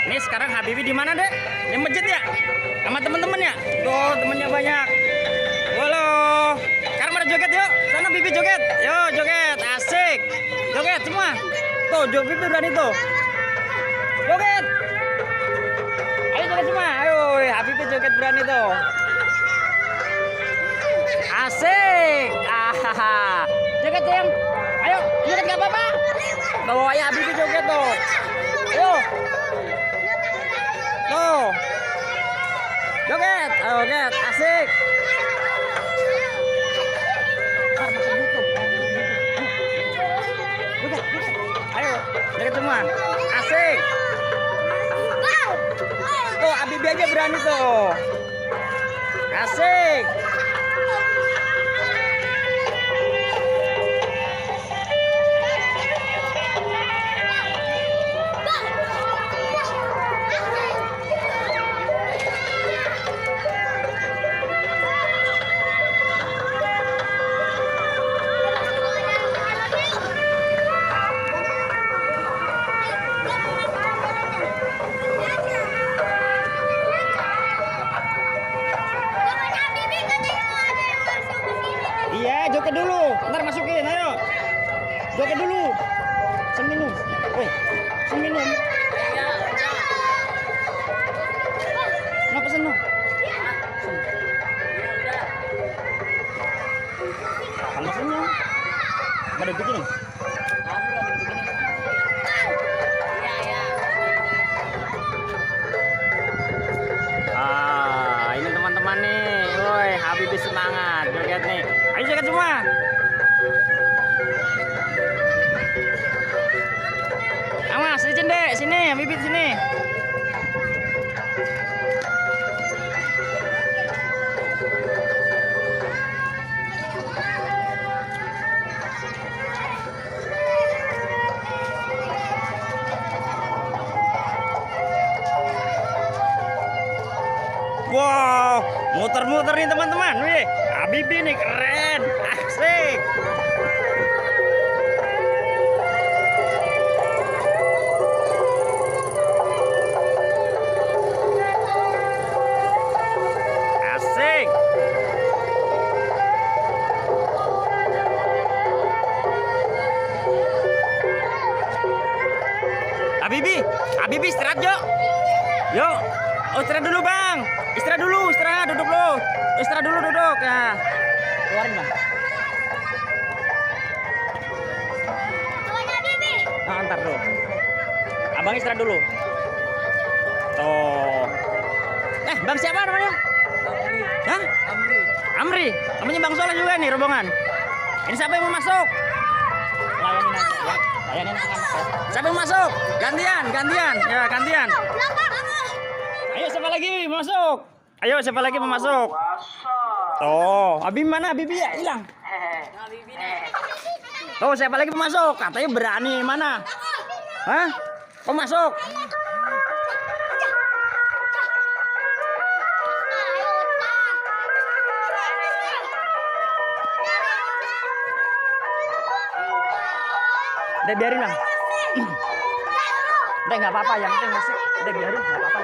Nih sekarang Habibi di mana, Dek? Di masjid ya? Sama temen-temen ya? Tuh, temennya banyak. Halo. Sekarang pada joget yuk. Sana Bibi joget. Yo, joget. Asik. Joget semua. Tuh, Bibi berani tuh. Joget. Ayo joget semua. Ayo, Habibi joget berani tuh. Asik. Joget sayang. Ayo, joget gak apa-apa. Bawa ya Habibi joget tuh. Ayo. Tuh. Joget. Ayo, joget. Asik. Joget. Ayo, joget semua. Asik. Tuh, Habibi aja berani tuh. Asik. Iya, joget dulu. Ntar masukin, ayo. Joget dulu. Seminum. Weh, seminum. No pesen no. Kapan mesennya? Pada bikin. Ini teman-teman nih. Woi, Habibi semangat joget nih. Ayo joget semua. Awas, izin deh, sini, Habibi sini. Wow, muter-muter nih teman-teman. Wih, Habibi nih keren, asik. Asik. Habibi istirahat yuk. Yuk. Oh, istirahat dulu bang. Istirahat dulu, istirahat, duduk dulu. Istirahat dulu, duduk ya. Keluarin bang. Nah, ntar dulu. Abang istirahat dulu. Tuh. Bang siapa namanya? Amri. Hah? Amri. Amri. Namanya Bang Soleh juga nih rombongan. Ini siapa yang mau masuk? Layanin aja ya. Layanin anak-anak ya. Siapa yang masuk? Gantian, gantian. Ya, gantian. Ayo siapa lagi mau masuk? Ayo siapa lagi mau masuk? Tuh, Habibi mana? Habibi ya hilang. Tuh siapa lagi mau masuk? Katanya berani mana? Hah? Kok masuk? Udah biarin lah. Udah nggak apa-apa, yang penting masih. Udah biarin nggak apa-apa.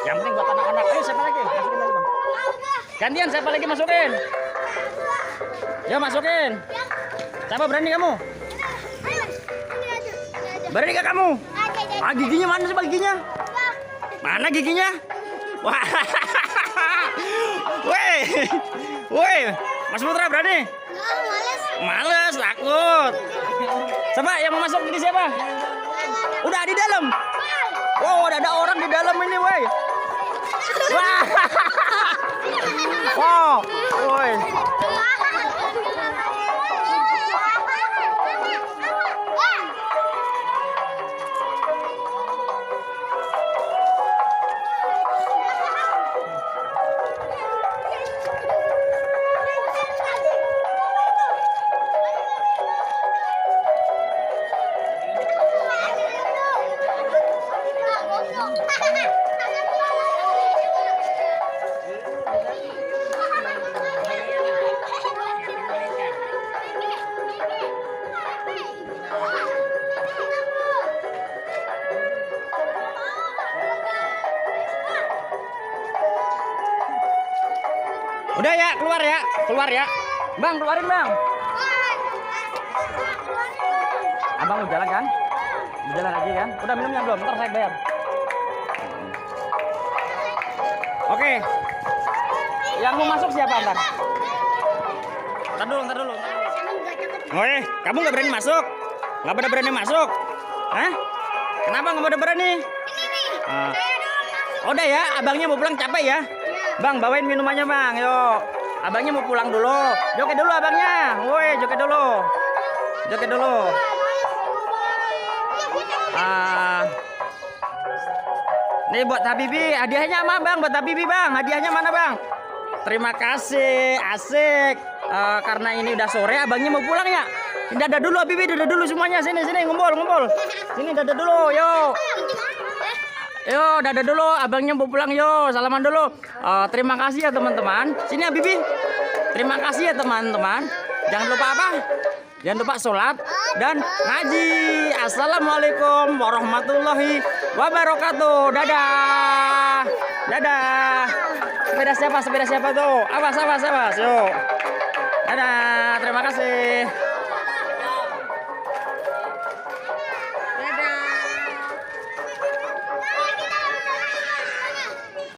Yang penting buat anak-anak. Ayo siapa lagi? Masukin lagi bang. Gantian siapa lagi masukin? Yo masukin. Siapa berani kamu? Berani gak kamu? Ah giginya mana sih giginya? Mana giginya? Wah. Weh. Weh. Mas Putra berani? Males, takut. Coba yang mau masuk ini siapa? Udah di dalam. Wow, ada orang di dalam ini, woi. Wah. Wow, woi. Udah ya, keluar ya. Keluar ya. Bang, keluarin bang. Abang mau jalan kan? Mau jalan lagi kan? Udah minumnya belum? Ntar saya bayar. Oke. Yang mau masuk siapa ntar? Ntar dulu. Oke, kamu nggak berani masuk? Nggak pada berani masuk? Hah? Kenapa nggak pada berani? Udah ya, abangnya mau pulang capek ya? Bang, bawain minumannya bang, yuk. Abangnya mau pulang dulu. Joget dulu abangnya. Woi, joget dulu. Joget dulu. Nih buat Habibi, hadiahnya apa bang? Buat Habibi bang, hadiahnya mana bang? Terima kasih, asik. Karena ini udah sore, abangnya mau pulang ya. Dadah dulu Habibi, dadah dulu semuanya. Sini, ngumpul. Sini dadah dulu, yuk. Yo, dadah dulu, abangnya mau pulang, yo. Salaman dulu. Terima kasih ya teman-teman. Sini Habibi. Terima kasih ya teman-teman. Jangan lupa apa? Jangan lupa sholat dan ngaji. Assalamualaikum warahmatullahi wabarakatuh. Dadah. Dadah. Sepeda siapa tuh? Awas. Yuk. Dadah. Terima kasih.